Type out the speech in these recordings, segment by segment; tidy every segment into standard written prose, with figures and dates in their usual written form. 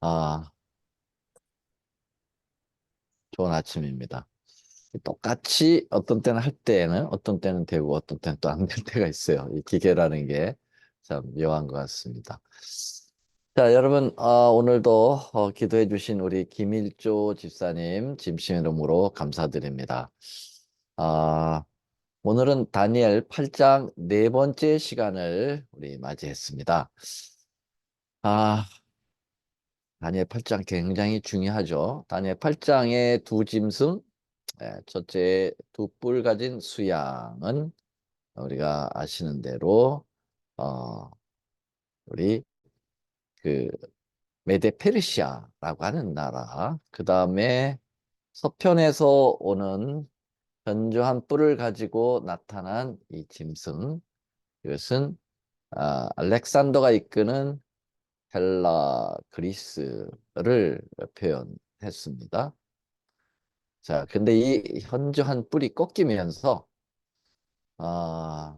아, 좋은 아침입니다. 똑같이 어떤 때는 할 때는 어떤 때는 되고 어떤 때는 또 안 될 때가 있어요. 이 기계라는 게 참 묘한 것 같습니다. 자, 여러분, 오늘도 기도해 주신 우리 김일조 집사님 진심 이름으로 감사드립니다. 아, 오늘은 다니엘 8장 네 번째 시간을 우리 맞이했습니다. 아, 다니엘 8장 굉장히 중요하죠. 다니엘 8장의 두 짐승, 첫째 두 뿔 가진 수양은 우리가 아시는 대로 어, 우리 그 메데 페르시아라고 하는 나라, 그 다음에 서편에서 오는 견조한 뿔을 가지고 나타난 이 짐승, 이것은 알렉산더가 이끄는 헬라 그리스를 표현했습니다. 자, 근데 이 현저한 뿔이 꺾이면서 아,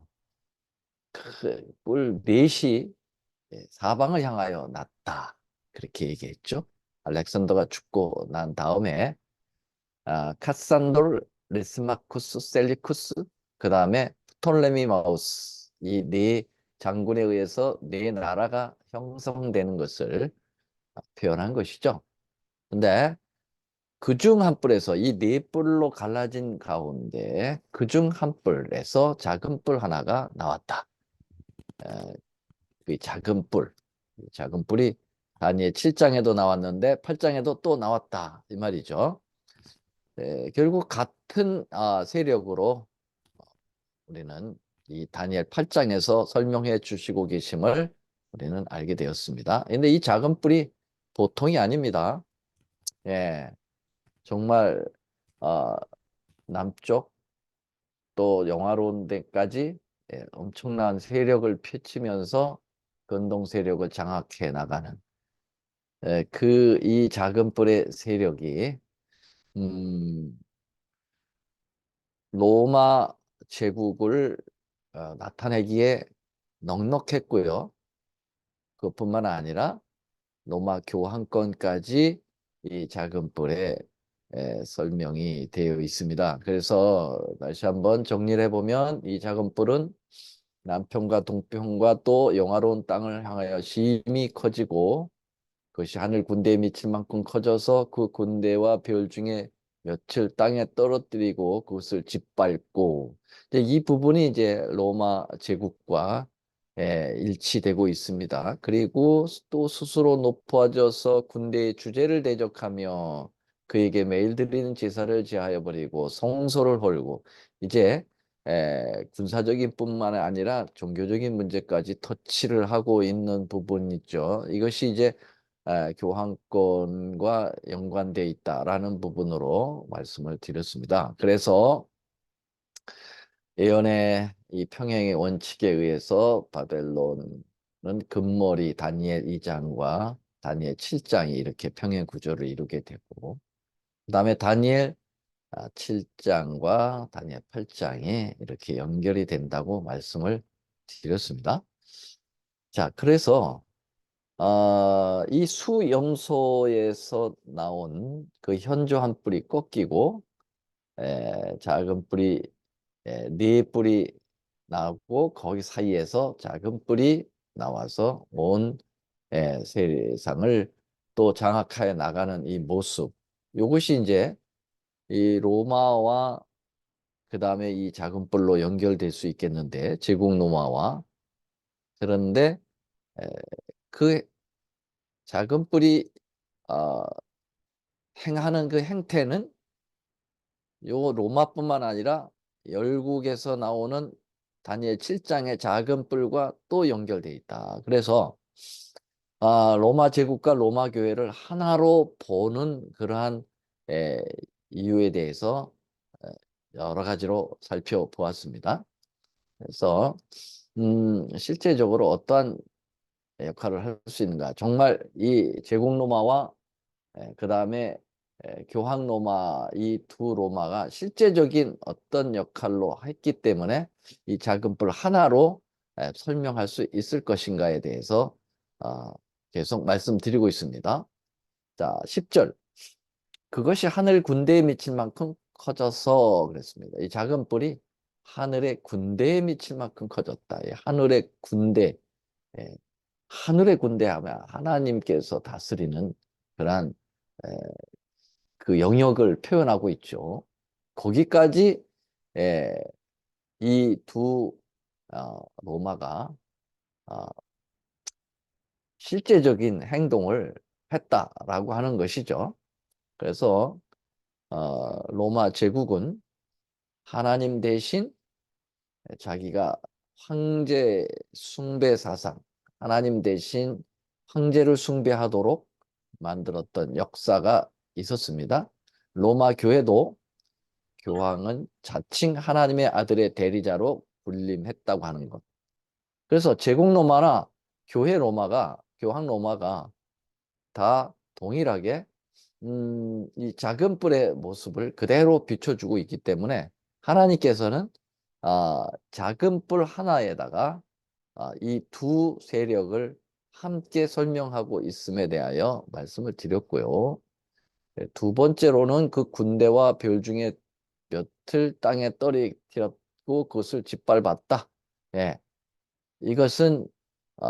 그뿔 넷이 사방을 향하여 났다. 그렇게 얘기했죠. 알렉산더가 죽고 난 다음에 카산돌, 리스마쿠스, 셀리쿠스, 그 다음에 프톨레미마우스 이 네 장군에 의해서 네 나라가 형성되는 것을 표현한 것이죠. 근데 그중 한 뿔에서 이 네 뿔로 갈라진 가운데 그중 한 뿔에서 작은 뿔 하나가 나왔다. 그 작은 뿔, 이 작은 뿔이 다니엘 7장에도 나왔는데 8장에도 또 나왔다 이 말이죠. 결국 같은 세력으로 우리는 이 다니엘 8장에서 설명해 주시고 계심을 우리는 알게 되었습니다. 근데 이 작은 뿔이 보통이 아닙니다. 예, 정말 어, 남쪽 또 영화로운 데까지 엄청난 세력을 펼치면서 근동 세력을 장악해 나가는 그 이 작은 뿔의 세력이 음, 로마 제국을 나타내기에 넉넉했고요. 그것뿐만 아니라 로마 교황권까지 이 작은 뿔에 설명이 되어 있습니다. 그래서 다시 한번 정리를 해보면 이 작은 뿔은 남편과 동편과 또 영화로운 땅을 향하여 심히 커지고 그것이 하늘 군대에 미칠 만큼 커져서 그 군대와 별 중에 몇을 땅에 떨어뜨리고 그것을 짓밟고 이제 이 부분이 이제 로마 제국과 일치되고 있습니다. 그리고 또 스스로 높아져서 군대의 주제를 대적하며 그에게 매일 드리는 제사를 제하여 버리고 성소를 헐고 이제 군사적인 뿐만 아니라 종교적인 문제까지 터치를 하고 있는 부분이 있죠. 이것이 이제 교황권과 연관되어 있다라는 부분으로 말씀을 드렸습니다. 그래서 예언의 이 평행의 원칙에 의해서 바벨론은 금머리 다니엘 2장과 다니엘 7장이 이렇게 평행 구조를 이루게 되고 그다음에 다니엘 7장과 다니엘 8장이 이렇게 연결이 된다고 말씀을 드렸습니다. 자, 그래서 이 수염소에서 나온 그 현저한 뿔이 꺾이고 작은 뿔이 네 뿔이 나오고 거기 사이에서 작은 뿔이 나와서 온 세상을 또 장악하여 나가는 이 모습. 이것이 이제 이 로마와 그 다음에 이 작은 뿔로 연결될 수 있겠는데 제국 로마와 그런데 에, 그 작은 뿔이 어, 행하는 그 행태는 요 로마뿐만 아니라 열국에서 나오는 다니엘 7장의 작은 뿔과 또 연결돼 있다. 그래서 로마 제국과 로마 교회를 하나로 보는 그러한 에, 이유에 대해서 에, 여러 가지로 살펴보았습니다. 그래서 실제적으로 어떠한 역할을 할 수 있는가? 정말 이 제국 로마와 그 다음에 교황 로마 이 두 로마가 실제적인 어떤 역할로 했기 때문에 이 작은 뿔 하나로 설명할 수 있을 것인가에 대해서 어, 계속 말씀드리고 있습니다. 자, 10절. 그것이 하늘 군대에 미칠 만큼 커져서 그랬습니다. 이 작은 뿔이 하늘의 군대에 미칠 만큼 커졌다. 이 하늘의 군대, 예, 하늘의 군대 하면 하나님께서 다스리는 그러한 에, 그 영역을 표현하고 있죠. 거기까지 이 두 로마가 어, 실제적인 행동을 했다라고 하는 것이죠. 그래서 로마 제국은 하나님 대신 자기가 황제 숭배 사상, 하나님 대신 황제를 숭배하도록 만들었던 역사가 있었습니다. 로마 교회도 교황은 자칭 하나님의 아들의 대리자로 군림했다고 하는 것. 그래서 제국 로마나 교회 로마가, 교황 로마가 다 동일하게 이 작은 뿔의 모습을 그대로 비춰주고 있기 때문에 하나님께서는 작은 뿔 하나에다가 이 두 세력을 함께 설명하고 있음에 대하여 말씀을 드렸고요. 네, 두 번째로는 그 군대와 별 중에 몇을 땅에 떨어뜨렸고 그것을 짓밟았다. 예, 이것은 어,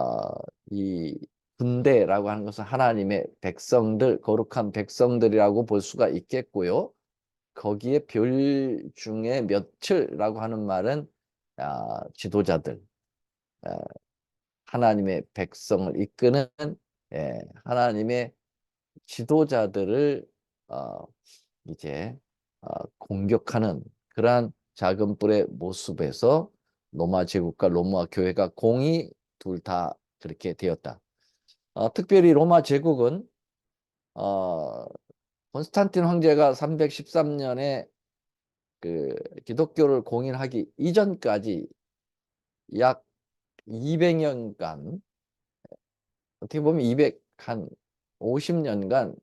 이 군대라고 하는 것은 하나님의 백성들, 거룩한 백성들이라고 볼 수가 있겠고요. 거기에 별 중에 몇을라고 하는 말은 지도자들, 아, 하나님의 백성을 이끄는 하나님의 지도자들을 어, 이제 공격하는 그러한 작은 뿔의 모습에서 로마 제국과 로마 교회가 공이 둘 다 그렇게 되었다. 특별히 로마 제국은 콘스탄틴 황제가 313년에 그 기독교를 공인하기 이전까지 약 200년간 어떻게 보면 200한 50년간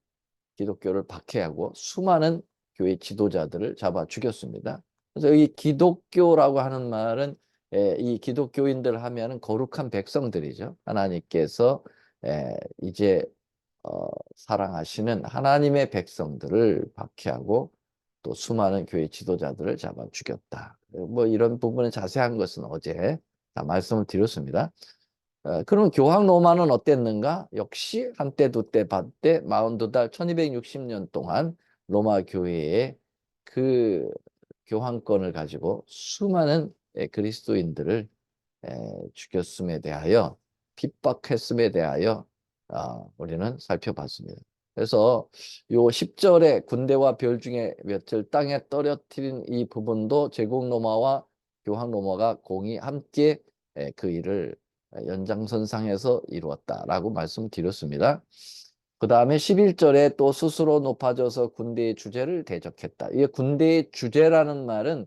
기독교를 박해하고 수많은 교회 지도자들을 잡아 죽였습니다. 그래서 이 기독교라고 하는 말은 이 기독교인들 하면은 거룩한 백성들이죠. 하나님께서 이제 사랑하시는 하나님의 백성들을 박해하고 또 수많은 교회 지도자들을 잡아 죽였다. 뭐 이런 부분의 자세한 것은 어제 다 말씀을 드렸습니다. 그럼 교황 로마는 어땠는가? 역시 한때 두때 밭때 42달 1260년 동안 로마 교회의 그 교황권을 가지고 수많은 그리스도인들을 죽였음에 대하여 핍박했음에 대하여 우리는 살펴봤습니다. 그래서 요 10절에 군대와 별 중에 몇을 땅에 떨어뜨린 이 부분도 제국 로마와 교황 로마가 공이 함께 그 일을 연장선상에서 이루었다라고 말씀드렸습니다. 그 다음에 11절에 또 스스로 높아져서 군대의 주제를 대적했다. 이게 군대의 주제라는 말은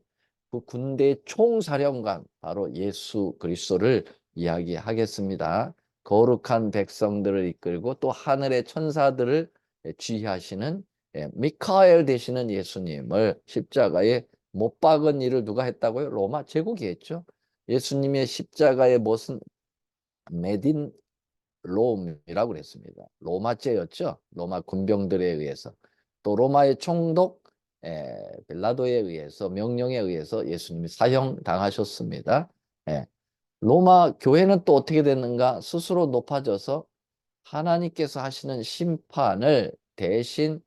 그 군대의 총사령관, 바로 예수 그리스도를 이야기하겠습니다. 거룩한 백성들을 이끌고 또 하늘의 천사들을 지휘하시는 미카엘 되시는 예수님을 십자가에 못 박은 일을 누가 했다고요? 로마 제국이 했죠. 예수님의 십자가의 못은 메딘 롬이라고 그랬습니다. 로마제였죠. 로마 군병들에 의해서. 또 로마의 총독 빌라도에 의해서 명령에 의해서 예수님이 사형당하셨습니다. 로마 교회는 또 어떻게 됐는가? 스스로 높아져서 하나님께서 하시는 심판을 대신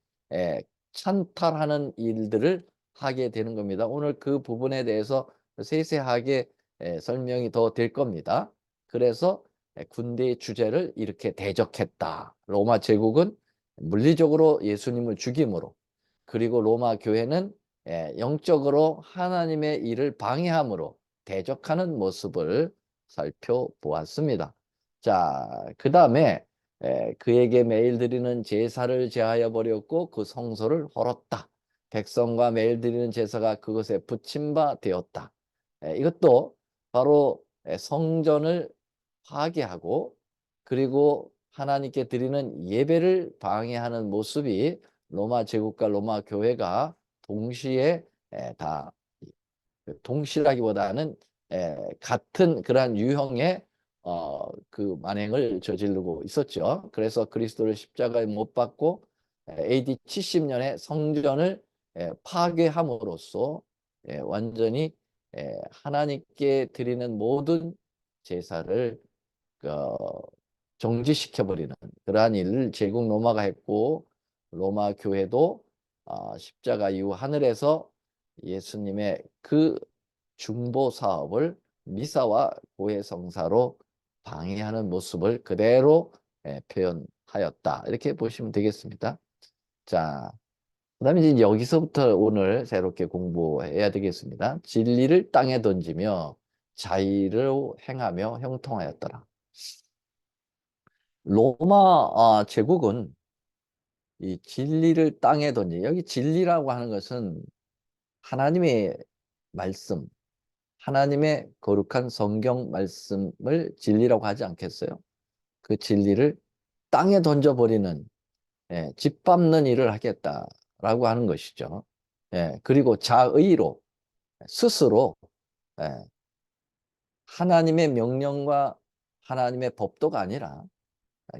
찬탈하는 일들을 하게 되는 겁니다. 오늘 그 부분에 대해서 세세하게 설명이 더 될 겁니다. 그래서 군대의 주제를 이렇게 대적했다. 로마 제국은 물리적으로 예수님을 죽임으로, 그리고 로마 교회는 영적으로 하나님의 일을 방해함으로 대적하는 모습을 살펴보았습니다. 자, 그 다음에 그에게 매일 드리는 제사를 제하여 버렸고 그 성소를 헐었다. 백성과 매일 드리는 제사가 그것에 붙임 바 되었다. 이것도 바로 성전을 파괴하고 그리고 하나님께 드리는 예배를 방해하는 모습이 로마 제국과 로마 교회가 동시에 다 동시라기보다는 같은 그러한 유형의 그 만행을 저지르고 있었죠. 그래서 그리스도를 십자가에 못 박고 AD 70년에 성전을 파괴함으로써 완전히 하나님께 드리는 모든 제사를 어, 정지시켜버리는 그러한 일을 제국 로마가 했고 로마 교회도 십자가 이후 하늘에서 예수님의 그 중보 사업을 미사와 고해 성사로 방해하는 모습을 그대로 표현하였다. 이렇게 보시면 되겠습니다. 자, 그다음에 이제 여기서부터 오늘 새롭게 공부해야 되겠습니다. 진리를 땅에 던지며 자의로 행하며 형통하였더라. 로마 제국은 이 진리를 땅에 던지 여기 진리라고 하는 것은 하나님의 말씀, 하나님의 거룩한 성경 말씀을 진리라고 하지 않겠어요? 그 진리를 땅에 던져버리는 짓밟는 일을 하겠다라고 하는 것이죠. 그리고 자의로 스스로 예, 하나님의 명령과 하나님의 법도가 아니라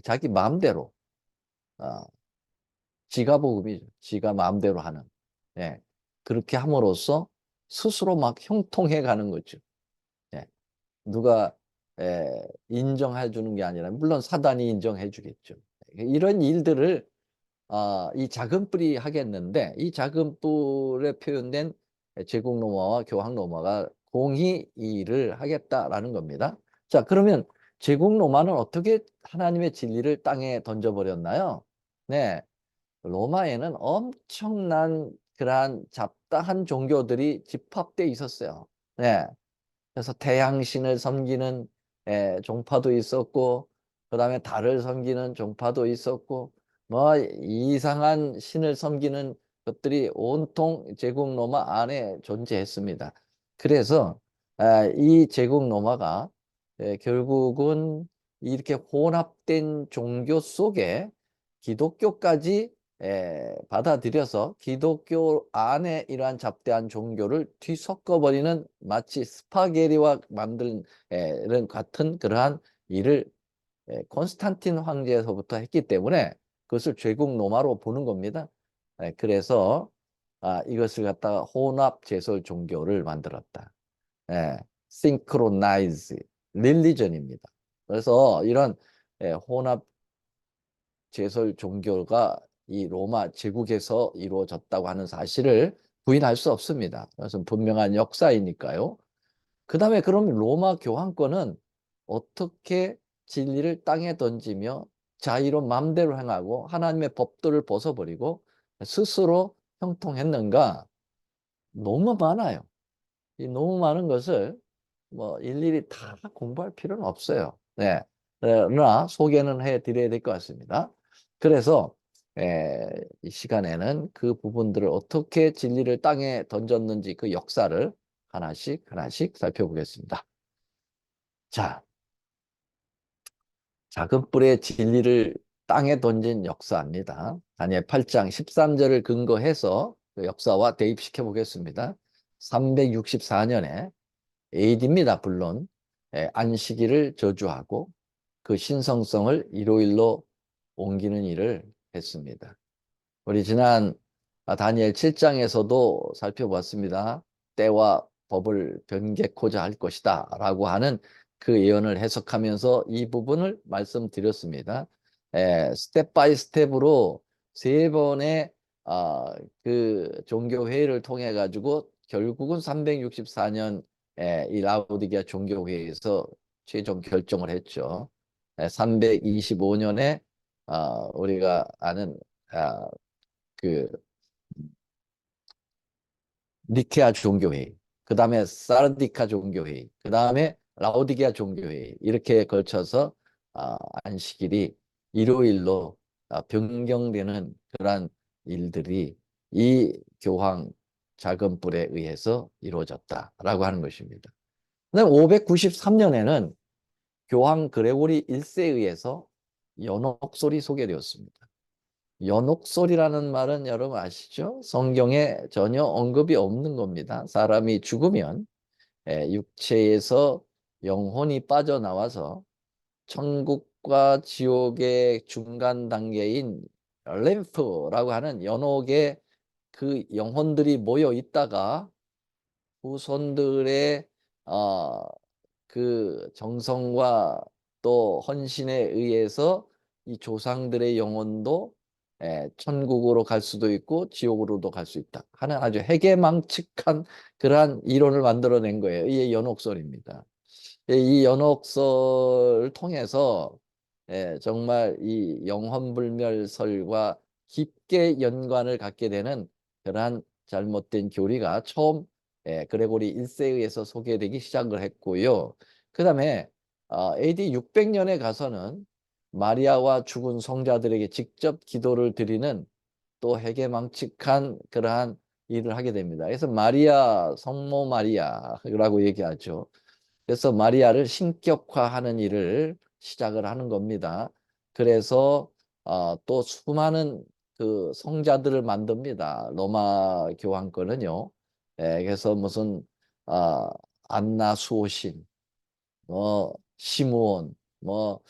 자기 마음대로 어, 지가 복음이죠. 지가 마음대로 하는. 예. 그렇게 함으로써 스스로 막 형통해 가는 거죠. 예. 누가 인정해 주는 게 아니라 물론 사단이 인정해 주겠죠. 이런 일들을 이 작은 뿔이 하겠는데 이 작은 뿔에 표현된 제국 로마와 교황 로마가 공히 이 일을 하겠다라는 겁니다. 자, 그러면 제국 로마는 어떻게 하나님의 진리를 땅에 던져버렸나요? 네, 로마에는 엄청난 그러한 잡다한 종교들이 집합돼 있었어요. 네. 그래서 태양신을 섬기는 종파도 있었고, 그 다음에 달을 섬기는 종파도 있었고, 뭐 이상한 신을 섬기는 것들이 온통 제국 로마 안에 존재했습니다. 그래서 이 제국 로마가 결국은 이렇게 혼합된 종교 속에 기독교까지 받아들여서 기독교 안에 이러한 잡대한 종교를 뒤섞어버리는 마치 스파게리와 만든 이런 같은 그러한 일을 콘스탄틴 황제에서부터 했기 때문에 그것을 제국 로마로 보는 겁니다. 그래서 이것을 갖다가 혼합 제설 종교를 만들었다. Synchronize religion입니다. 그래서 이런 혼합 제설 종교가 이 로마 제국에서 이루어졌다고 하는 사실을 부인할 수 없습니다. 그것은 분명한 역사이니까요. 그 다음에 그럼 로마 교황권은 어떻게 진리를 땅에 던지며 자의로 마음대로 행하고 하나님의 법도를 벗어버리고 스스로 형통했는가? 너무 많아요. 이 너무 많은 것을 뭐 일일이 다 공부할 필요는 없어요. 네. 그러나 소개는 해드려야 될 것 같습니다. 그래서 이 시간에는 그 부분들을 어떻게 진리를 땅에 던졌는지 그 역사를 하나씩 하나씩 살펴보겠습니다. 자, 작은 뿔의 진리를 땅에 던진 역사입니다. 다니엘 8장 13절을 근거해서 그 역사와 대입시켜 보겠습니다. 364년에 AD입니다. 물론 안식일을 저주하고 그 신성성을 일요일로 옮기는 일을 했습니다. 우리 지난 다니엘 7장에서도 살펴봤습니다. 때와 법을 변개코자 할 것이다 라고 하는 그 예언을 해석하면서 이 부분을 말씀드렸습니다. 스텝 바이 스텝으로 세 번의 그 종교회의를 통해 가지고 결국은 364년 이 라오디게아 종교회의에서 최종 결정을 했죠. 325년에 우리가 아는 그 니케아 종교회의, 그 다음에 사르디카 종교회의, 그 다음에 라오디게아 종교회의 이렇게 걸쳐서 안식일이 일요일로 변경되는 그러한 일들이 이 교황 작은 뿔에 의해서 이루어졌다라고 하는 것입니다. 그다음 593년에는 교황 그레고리 1세에 의해서 연옥설이 소개되었습니다. 연옥설이라는 말은 여러분 아시죠? 성경에 전혀 언급이 없는 겁니다. 사람이 죽으면 육체에서 영혼이 빠져나와서 천국과 지옥의 중간 단계인 램프라고 하는 연옥에 그 영혼들이 모여 있다가 후손들의 어, 그 정성과 또 헌신에 의해서 이 조상들의 영혼도 천국으로 갈 수도 있고 지옥으로도 갈 수 있다 하는 아주 해괴망측한 그러한 이론을 만들어낸 거예요. 이게 연옥설입니다. 이 연옥설을 통해서 정말 이 영혼불멸설과 깊게 연관을 갖게 되는 그러한 잘못된 교리가 처음 그레고리 1세에 의해서 소개되기 시작을 했고요. 그 다음에 AD 600년에 가서는 마리아와 죽은 성자들에게 직접 기도를 드리는 또 해괴망측한 그러한 일을 하게 됩니다. 그래서 마리아, 성모 마리아라고 얘기하죠. 그래서 마리아를 신격화하는 일을 시작을 하는 겁니다. 그래서 또 수많은 그 성자들을 만듭니다. 로마 교황권은요. 그래서 무슨 어, 안나 수호신, 뭐 시므온, 뭐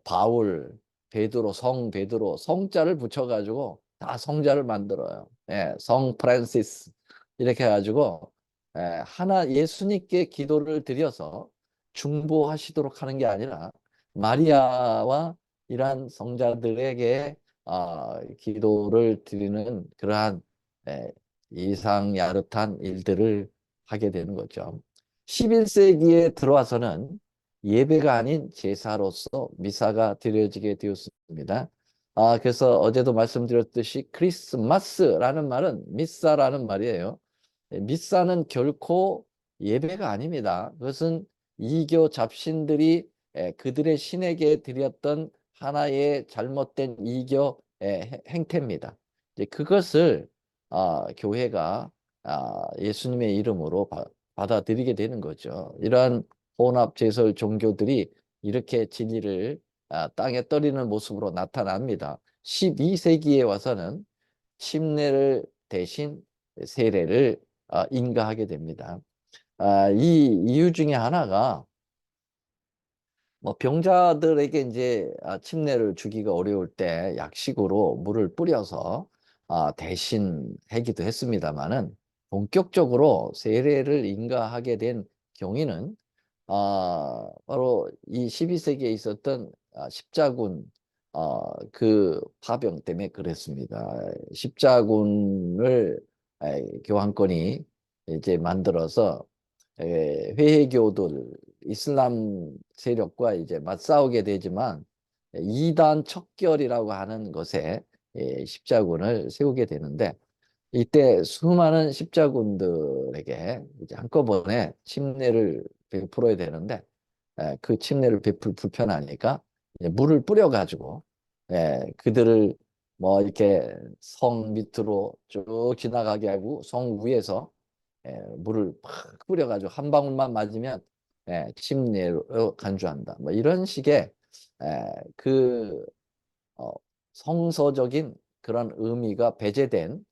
바울, 베드로, 성 베드로 성자를 붙여가지고 다 성자를 만들어요. 성 프란시스 이렇게 해가지고 하나 예수님께 기도를 드려서 중보하시도록 하는 게 아니라 마리아와 이러한 성자들에게 기도를 드리는 그러한 이상야릇한 일들을 하게 되는 거죠. 11세기에 들어와서는 예배가 아닌 제사로서 미사가 드려지게 되었습니다. 그래서 어제도 말씀드렸듯이 크리스마스라는 말은 미사라는 말이에요. 미사는 결코 예배가 아닙니다. 그것은 이교 잡신들이 그들의 신에게 드렸던 하나의 잘못된 이교 행태입니다. 이제 그것을 교회가 예수님의 이름으로 받아들이게 되는 거죠. 이러한 혼합제설 종교들이 이렇게 진리를 땅에 떨이는 모습으로 나타납니다. 12세기에 와서는 침례를 대신 세례를 인가하게 됩니다. 이 이유 중에 하나가 뭐 병자들에게 이제 침례를 주기가 어려울 때 약식으로 물을 뿌려서 대신 하기도 했습니다만은 본격적으로 세례를 인가하게 된 경위는 바로 이 12세기에 있었던 십자군 그 파병 때문에 그랬습니다. 십자군을 교황권이 이제 만들어서 회계교들 이슬람 세력과 이제 맞싸우게 되지만 이단 척결이라고 하는 것에 십자군을 세우게 되는데 이때 수많은 십자군들에게 이제 한꺼번에 침례를 베풀어야 되는데 그 침례를 베풀 불편하니까 이제 물을 뿌려가지고 그들을 뭐 이렇게 성 밑으로 쭉 지나가게 하고 성 위에서 물을 팍 뿌려가지고 한 방울만 맞으면 침례로 간주한다. 뭐 이런 식의 그 성서적인 그런 의미가 배제된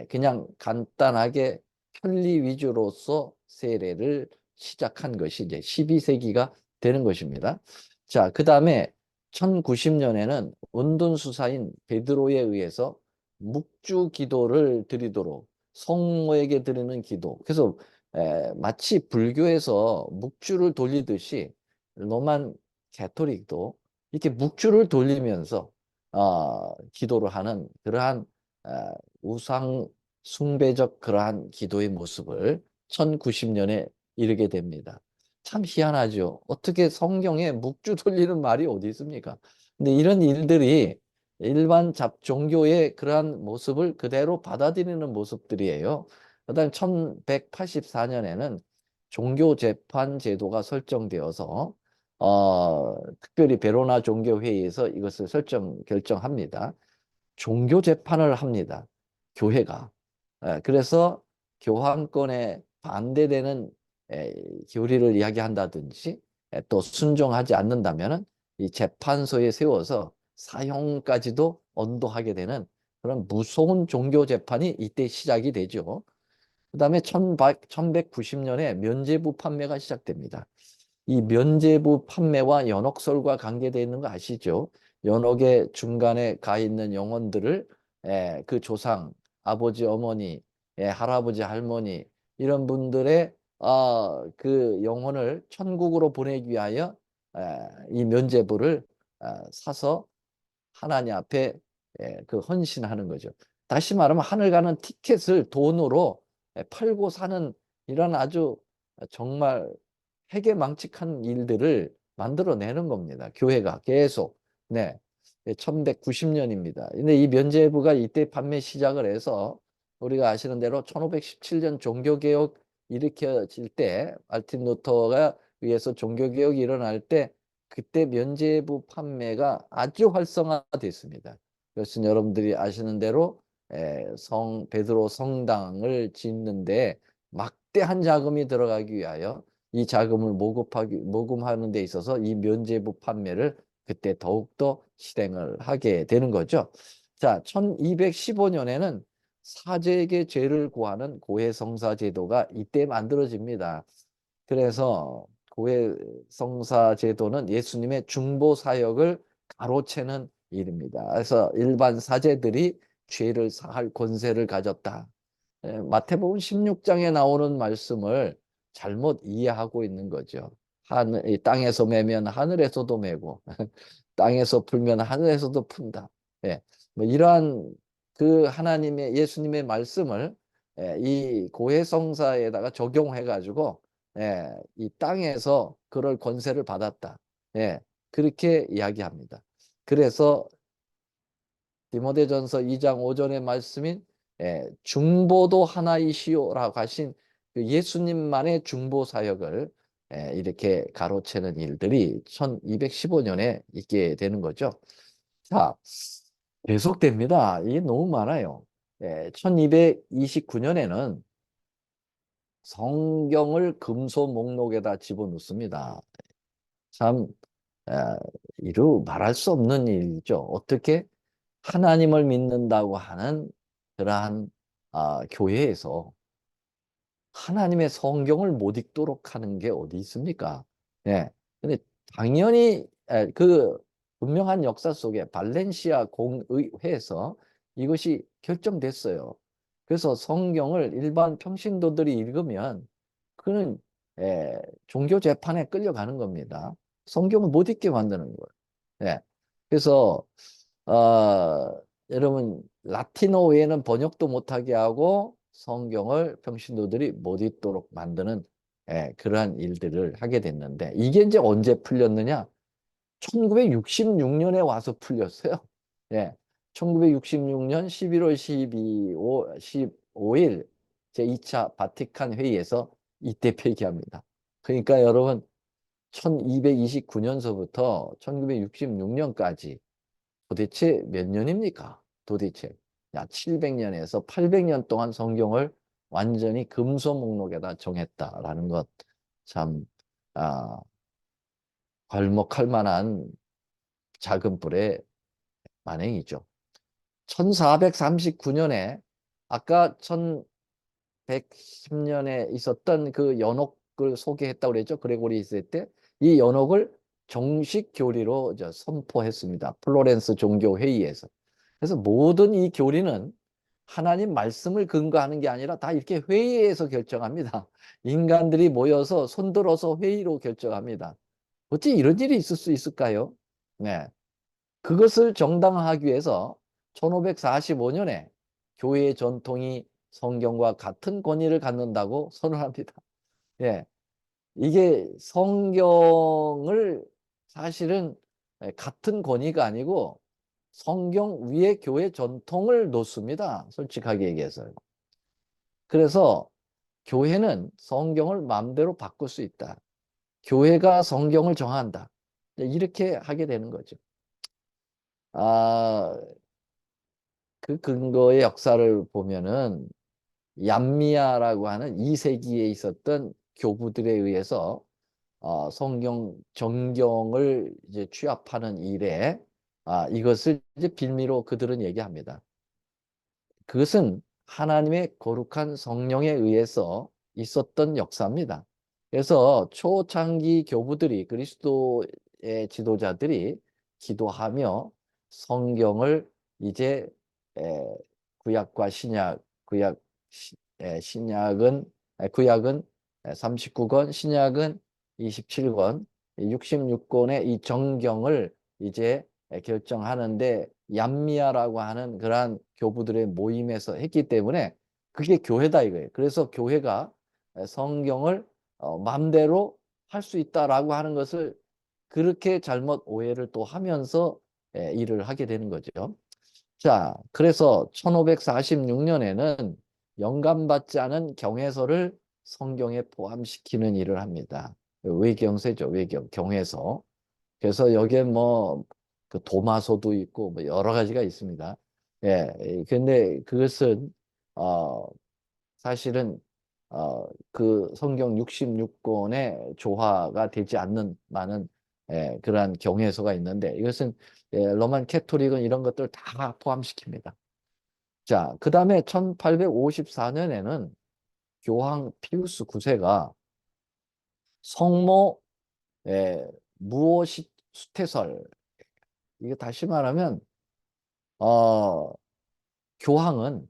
그냥 간단하게 편리 위주로서 세례를 시작한 것이 이제 12세기가 되는 것입니다. 자, 그 다음에 1090년에는 은둔수사인 베드로에 의해서 묵주 기도를 드리도록 성모에게 드리는 기도. 그래서 마치 불교에서 묵주를 돌리듯이 로만 가톨릭도 이렇게 묵주를 돌리면서 기도를 하는 그러한 우상 숭배적 그러한 기도의 모습을 1090년에 이르게 됩니다. 참 희한하죠. 어떻게 성경에 묵주 돌리는 말이 어디 있습니까? 근데 이런 일들이 일반 종교의 그러한 모습을 그대로 받아들이는 모습들이에요. 그다음 1184년에는 종교재판 제도가 설정되어서 특별히 베로나 종교회의에서 이것을 결정합니다. 종교 재판을 합니다. 교회가. 그래서 교황권에 반대되는 교리를 이야기한다든지 또 순종하지 않는다면은 이 재판소에 세워서 사형까지도 언도하게 되는 그런 무서운 종교 재판이 이때 시작이 되죠. 그 다음에 1190년에 면죄부 판매가 시작됩니다. 이 면죄부 판매와 연옥설과 관계되어 있는 거 아시죠? 연옥의 중간에 가 있는 영혼들을 그 조상, 아버지, 어머니, 할아버지, 할머니 이런 분들의 그 영혼을 천국으로 보내기 위하여 이 면죄부를 사서 하나님 앞에 그 헌신하는 거죠. 다시 말하면 하늘 가는 티켓을 돈으로 팔고 사는 이런 아주 정말 해괴망측한 일들을 만들어내는 겁니다. 교회가 계속. 네. 1190년입니다. 근데 이 면죄부가 이때 판매 시작을 해서 우리가 아시는 대로 1517년 종교개혁 일으켜질 때 말틴 루터가 위해서 종교개혁이 일어날 때 그때 면죄부 판매가 아주 활성화됐습니다. 그것은 여러분들이 아시는 대로 성 베드로 성당을 짓는데 막대한 자금이 들어가기 위하여 이 자금을 모금하는 데 있어서 이 면죄부 판매를 그때 더욱더 실행을 하게 되는 거죠. 자, 1215년에는 사제에게 죄를 구하는 고해성사 제도가 이때 만들어집니다. 그래서 고해성사 제도는 예수님의 중보 사역을 가로채는 일입니다. 그래서 일반 사제들이 죄를 사할 권세를 가졌다. 마태복음 16장에 나오는 말씀을 잘못 이해하고 있는 거죠. 이 땅에서 매면 하늘에서도 매고 땅에서 풀면 하늘에서도 푼다. 예, 뭐 이러한 그 하나님의 예수님의 말씀을 이 고해성사에다가 적용해 가지고 이 땅에서 그럴 권세를 받았다. 그렇게 이야기합니다. 그래서 디모데전서 2장 5절의 말씀인 중보도 하나이시오라고 하신 그 예수님만의 중보 사역을 이렇게 가로채는 일들이 1215년에 있게 되는 거죠. 자, 계속됩니다. 이게 너무 많아요. 1229년에는 성경을 금소 목록에다 집어넣습니다. 참 이루 말할 수 없는 일이죠. 어떻게 하나님을 믿는다고 하는 그러한 교회에서 하나님의 성경을 못 읽도록 하는 게 어디 있습니까? 예. 근데 당연히 그 분명한 역사 속에 발렌시아 공의회에서 이것이 결정됐어요. 그래서 성경을 일반 평신도들이 읽으면 그는 종교 재판에 끌려가는 겁니다. 성경을 못 읽게 만드는 거예요. 예. 그래서 여러분 라틴어 외에는 번역도 못하게 하고 성경을 평신도들이 못 읽도록 만드는 그러한 일들을 하게 됐는데 이게 이제 언제 풀렸느냐? 1966년에 와서 풀렸어요. 예. 1966년 11월 15일 제2차 바티칸 회의에서 이때 폐기합니다. 그러니까 여러분 1229년서부터 1966년까지 도대체 몇 년입니까? 도대체. 야, 700년에서 800년 동안 성경을 완전히 금소 목록에다 정했다라는 것. 참, 괄목할 만한 작은 뿔의 만행이죠. 1439년에 아까 1110년에 있었던 그 연옥을 소개했다고 그랬죠. 그레고리 있을 때 이 연옥을 정식 교리로 선포했습니다. 플로렌스 종교회의에서. 그래서 모든 이 교리는 하나님 말씀을 근거하는 게 아니라 다 이렇게 회의에서 결정합니다. 인간들이 모여서 손들어서 회의로 결정합니다. 어찌 이런 일이 있을 수 있을까요? 네. 그것을 정당화하기 위해서 1545년에 교회의 전통이 성경과 같은 권위를 갖는다고 선언합니다. 예. 이게 성경을 사실은 같은 권위가 아니고 성경 위에 교회 전통을 놓습니다. 솔직하게 얘기해서. 그래서 교회는 성경을 마음대로 바꿀 수 있다. 교회가 성경을 정한다. 이렇게 하게 되는 거죠. 그 근거의 역사를 보면은 얌미야라고 하는 2세기에 있었던 교부들에 의해서 성경 정경을 이제 취합하는 일에 이것을 이제 빌미로 그들은 얘기합니다. 그것은 하나님의 거룩한 성령에 의해서 있었던 역사입니다. 그래서 초창기 교부들이 그리스도의 지도자들이 기도하며 성경을 이제 에, 구약과 신약, 신약은 구약은 39권, 신약은 27권, 66권의 이 정경을 이제 결정하는데 얌미야라고 하는 그러한 교부들의 모임에서 했기 때문에 그게 교회다 이거예요. 그래서 교회가 성경을 마음대로 할 수 있다라고 하는 것을 그렇게 잘못 오해를 또 하면서 일을 하게 되는 거죠. 자, 그래서 1546년에는 영감받지 않은 경해서를 성경에 포함시키는 일을 합니다. 외경세죠, 외경, 경해서. 그래서 여기에 뭐, 그 도마서도 있고, 뭐 여러 가지가 있습니다. 근데 그것은, 어, 사실은, 그 성경 66권의 조화가 되지 않는 많은, 그러한 경해서가 있는데, 이것은, 로만 캐토릭은 이런 것들 다 포함시킵니다. 자, 그 다음에 1854년에는 교황 피우스 9세가 성모 무오시 수태설, 이게 다시 말하면 교황은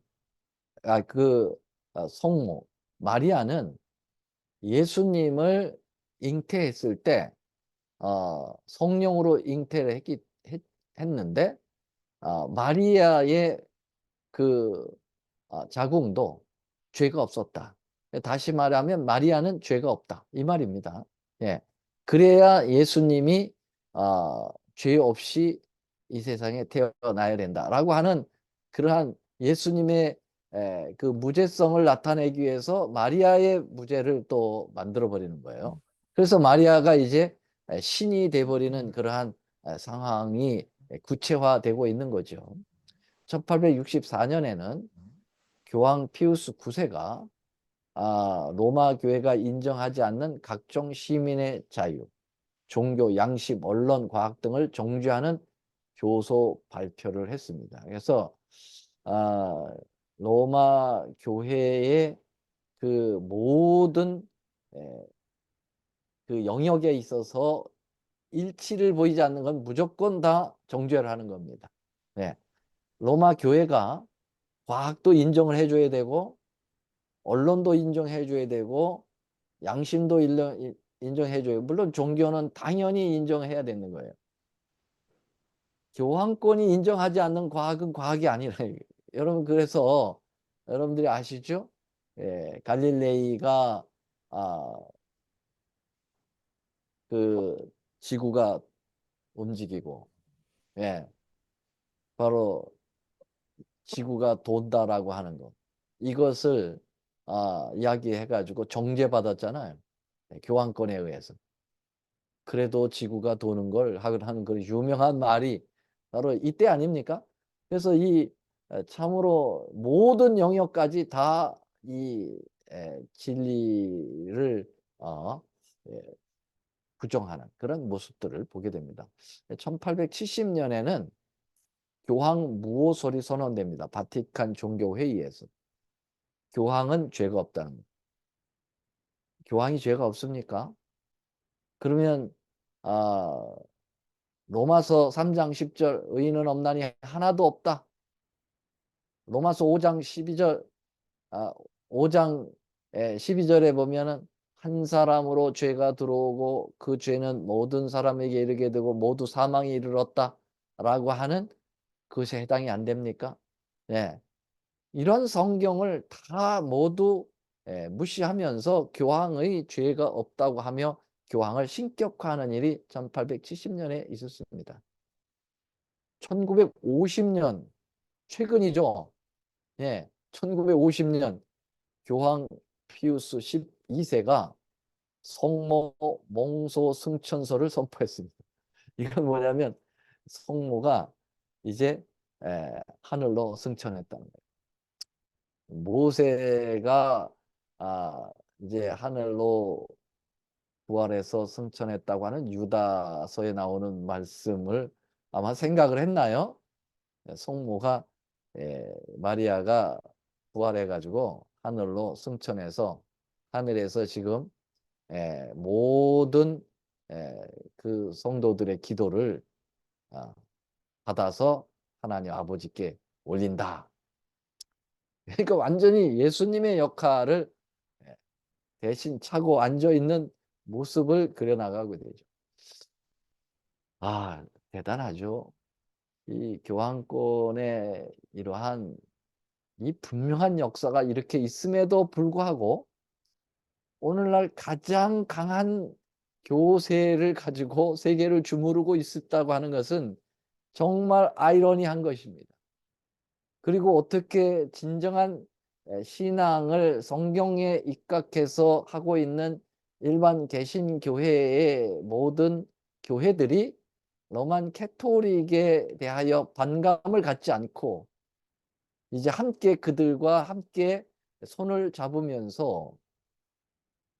성모 마리아는 예수님을 잉태했을 때 성령으로 잉태를 했는데 마리아의 그 자궁도 죄가 없었다. 다시 말하면 마리아는 죄가 없다. 이 말입니다. 예. 그래야 예수님이 죄 없이 이 세상에 태어나야 된다라고 하는 그러한 예수님의 그 무죄성을 나타내기 위해서 마리아의 무죄를 또 만들어 버리는 거예요. 그래서 마리아가 이제 신이 돼버리는 그러한 상황이 구체화되고 있는 거죠. 1864년에는 교황 피우스 9세가 로마 교회가 인정하지 않는 각종 시민의 자유, 종교, 양심, 언론, 과학 등을 정죄하는 교소 발표를 했습니다. 그래서 아, 로마 교회의 그 모든 그 영역에 있어서 일치를 보이지 않는 건 무조건 다 정죄를 하는 겁니다. 네. 로마 교회가 과학도 인정을 해줘야 되고 언론도 인정해줘야 되고 양심도 인정해줘요. 물론 종교는 당연히 인정해야 되는 거예요. 교황권이 인정하지 않는 과학은 과학이 아니라 여러분 그래서 여러분들이 아시죠? 갈릴레이가 아, 그 지구가 움직이고 예, 바로 지구가 돈다라고 하는 것 이것을 이야기해가지고 정죄받았잖아요. 교황권에 의해서. 그래도 지구가 도는 걸 하는 그 유명한 말이 바로 이때 아닙니까? 그래서 이 참으로 모든 영역까지 다 이 진리를 예, 부정하는 그런 모습들을 보게 됩니다. 1870년에는 교황 무호설이 선언됩니다. 바티칸 종교회의에서. 교황은 죄가 없다는 거. 교황이 죄가 없습니까? 그러면 로마서 3장 10절 의인은 없나니 하나도 없다. 로마서 5장 12절 5장 12절에 보면은 한 사람으로 죄가 들어오고 그 죄는 모든 사람에게 이르게 되고 모두 사망에 이르렀다 라고 하는 그것에 해당이 안 됩니까? 네. 이런 성경을 다 모두 무시하면서 교황의 죄가 없다고 하며 교황을 신격화하는 일이 1870년에 있었습니다. 1950년 최근이죠. 예, 1950년 교황 피우스 12세가 성모 몽소 승천서를 선포했습니다. 이건 뭐냐면 성모가 이제 하늘로 승천했다는 거예요. 모세가 이제 하늘로 부활해서 승천했다고 하는 유다서에 나오는 말씀을 아마 생각을 했나요? 성모가 마리아가 부활해가지고 하늘로 승천해서 하늘에서 지금 모든 그 성도들의 기도를 어, 받아서 하나님 아버지께 올린다. 그러니까 완전히 예수님의 역할을 대신 차고 앉아 있는 모습을 그려나가게 되죠. 아, 대단하죠. 이 교황권의 이러한 이 분명한 역사가 이렇게 있음에도 불구하고 오늘날 가장 강한 교세를 가지고 세계를 주무르고 있었다고 하는 것은 정말 아이러니한 것입니다. 그리고 어떻게 진정한 신앙을 성경에 입각해서 하고 있는 일반 개신교회의 모든 교회들이 로만 캐토릭에 대하여 반감을 갖지 않고 이제 함께 그들과 함께 손을 잡으면서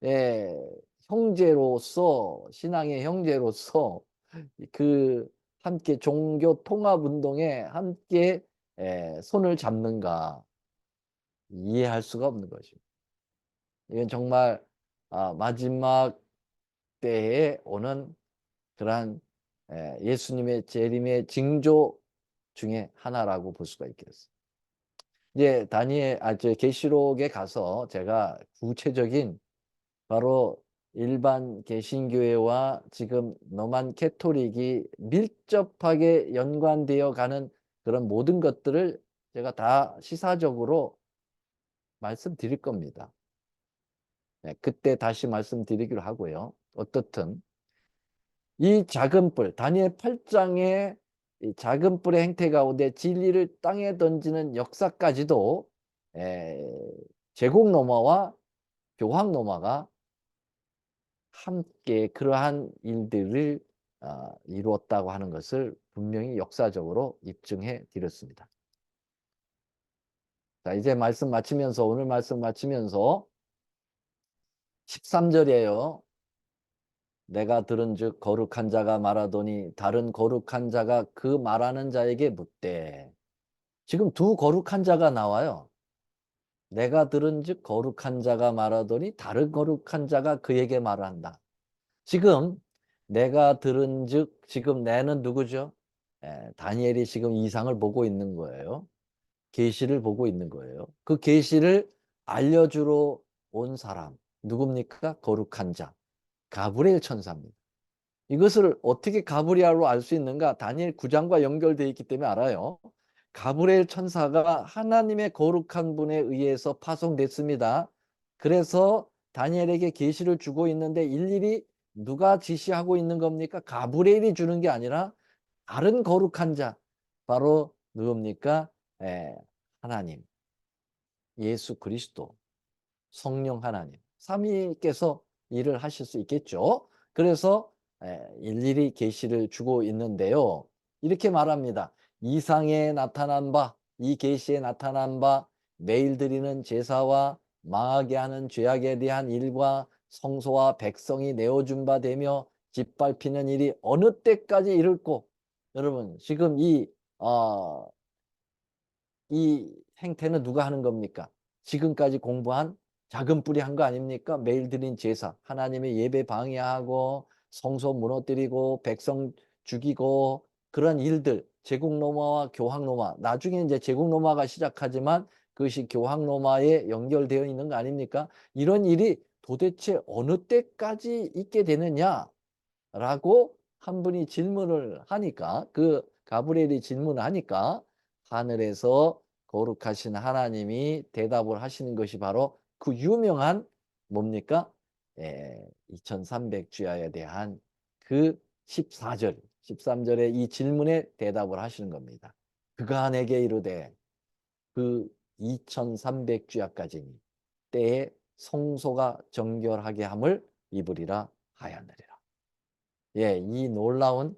예, 형제로서 신앙의 형제로서 그 함께 종교 통합 운동에 함께 손을 잡는가 이해할 수가 없는 것입니다. 이건 정말 마지막 때에 오는 그러한 예수님의 재림의 징조 중에 하나라고 볼 수가 있겠습니다. 이제 저 계시록에 가서 제가 구체적인 바로 일반 개신교회와 지금 로만 캐토릭이 밀접하게 연관되어 가는 그런 모든 것들을 제가 다 시사적으로 말씀드릴 겁니다. 네, 그때 다시 말씀드리기로 하고요. 어떻든 이 작은 뿔, 다니엘 8장의 이 작은 뿔의 행태 가운데 진리를 땅에 던지는 역사까지도 제국 로마와 교황 로마가 함께 그러한 일들을 이루었다고 하는 것을 분명히 역사적으로 입증해 드렸습니다. 자, 이제 말씀 마치면서 오늘 말씀 마치면서 13절이에요. 내가 들은즉 거룩한 자가 말하더니 다른 거룩한 자가 그 말하는 자에게 묻되 지금 두 거룩한 자가 나와요. 내가 들은즉 거룩한 자가 말하더니 다른 거룩한 자가 그에게 말한다. 지금 내가 들은즉 지금 내는 누구죠? 다니엘이 지금 이상을 보고 있는 거예요. 계시를 보고 있는 거예요. 그 계시를 알려주러 온 사람 누굽니까? 거룩한 자 가브리엘 천사입니다. 이것을 어떻게 가브리엘로 알 수 있는가? 다니엘 9장과 연결되어 있기 때문에 알아요. 가브리엘 천사가 하나님의 거룩한 분에 의해서 파송됐습니다. 그래서 다니엘에게 계시를 주고 있는데 일일이 누가 지시하고 있는 겁니까? 가브리엘이 주는 게 아니라 다른 거룩한 자 바로 누굽니까? 하나님 예수 그리스도 성령 하나님 삼위께서 일을 하실 수 있겠죠. 그래서 일일이 계시를 주고 있는데요. 이렇게 말합니다. 이상에 나타난 바, 이 계시에 나타난 바 매일 드리는 제사와 망하게 하는 죄악에 대한 일과 성소와 백성이 내어준 바 되며 짓밟히는 일이 어느 때까지 이를꼬. 여러분 지금 이 행태는 누가 하는 겁니까? 지금까지 공부한 작은 뿌리 한 거 아닙니까? 매일 드린 제사, 하나님의 예배 방해하고 성소 무너뜨리고 백성 죽이고 그런 일들, 제국 로마와 교황 로마, 나중에 이제 제국 로마가 시작하지만 그것이 교황 로마에 연결되어 있는 거 아닙니까? 이런 일이 도대체 어느 때까지 있게 되느냐라고 한 분이 질문을 하니까 그 가브리엘이 질문을 하니까 하늘에서 거룩하신 하나님이 대답을 하시는 것이 바로 그 유명한 뭡니까? 2300주야에 대한 그 14절, 13절의 이 질문에 대답을 하시는 겁니다. 그가 내게 이르되 그 2300주야까지니 때에 성소가 정결하게 함을 입으리라 하였느니라. 예, 이 놀라운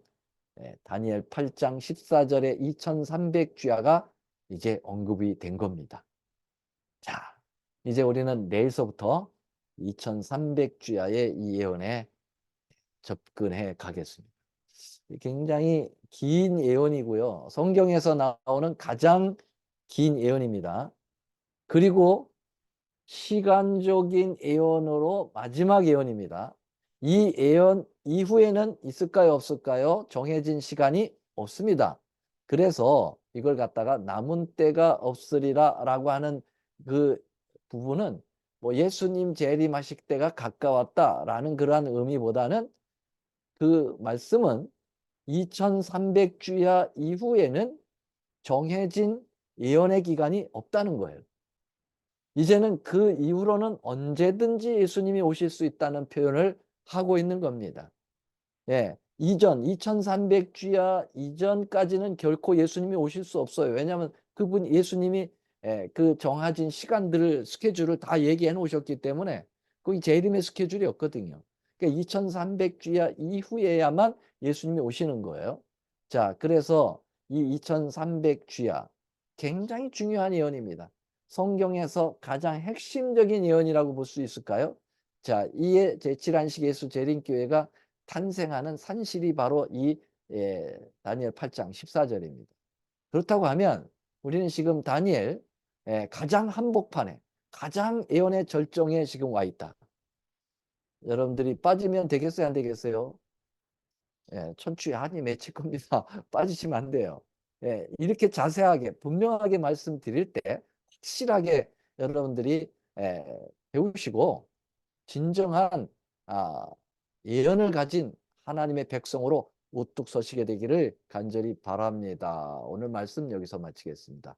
다니엘 8장 14절의 2300주야가 이제 언급이 된 겁니다. 자, 이제 우리는 내일서부터 2300주야의 이 예언에 접근해 가겠습니다. 굉장히 긴 예언이고요. 성경에서 나오는 가장 긴 예언입니다. 그리고 시간적인 예언으로 마지막 예언입니다. 이 예언 이후에는 있을까요, 없을까요? 정해진 시간이 없습니다. 그래서 이걸 갖다가 남은 때가 없으리라 라고 하는 그 부분은 뭐 예수님 재림하실 때가 가까웠다라는 그러한 의미보다는 그 말씀은 2300주야 이후에는 정해진 예언의 기간이 없다는 거예요. 이제는 그 이후로는 언제든지 예수님이 오실 수 있다는 표현을 하고 있는 겁니다. 예, 2300주야 이전까지는 결코 예수님이 오실 수 없어요. 왜냐하면 그분 예수님이 그 정해진 시간들을 스케줄을 다 얘기해 놓으셨기 때문에 그게 재림의 스케줄이었거든요. 그러니까 2300주야 이후에야만 예수님이 오시는 거예요. 자, 그래서 이 2300주야 굉장히 중요한 예언입니다. 성경에서 가장 핵심적인 예언이라고 볼 수 있을까요? 자, 이에 제7안식 예수 재림교회가 탄생하는 산실이 바로 이 다니엘 8장 14절입니다. 그렇다고 하면 우리는 지금 다니엘 가장 한복판에 가장 예언의 절정에 지금 와 있다. 여러분들이 빠지면 되겠어요, 안 되겠어요? 천추에 한이 맺힐 겁니다. 빠지시면 안 돼요. 이렇게 자세하게 분명하게 말씀드릴 때 확실하게 여러분들이 배우시고 진정한 아, 예언을 가진 하나님의 백성으로 우뚝 서시게 되기를 간절히 바랍니다. 오늘 말씀 여기서 마치겠습니다.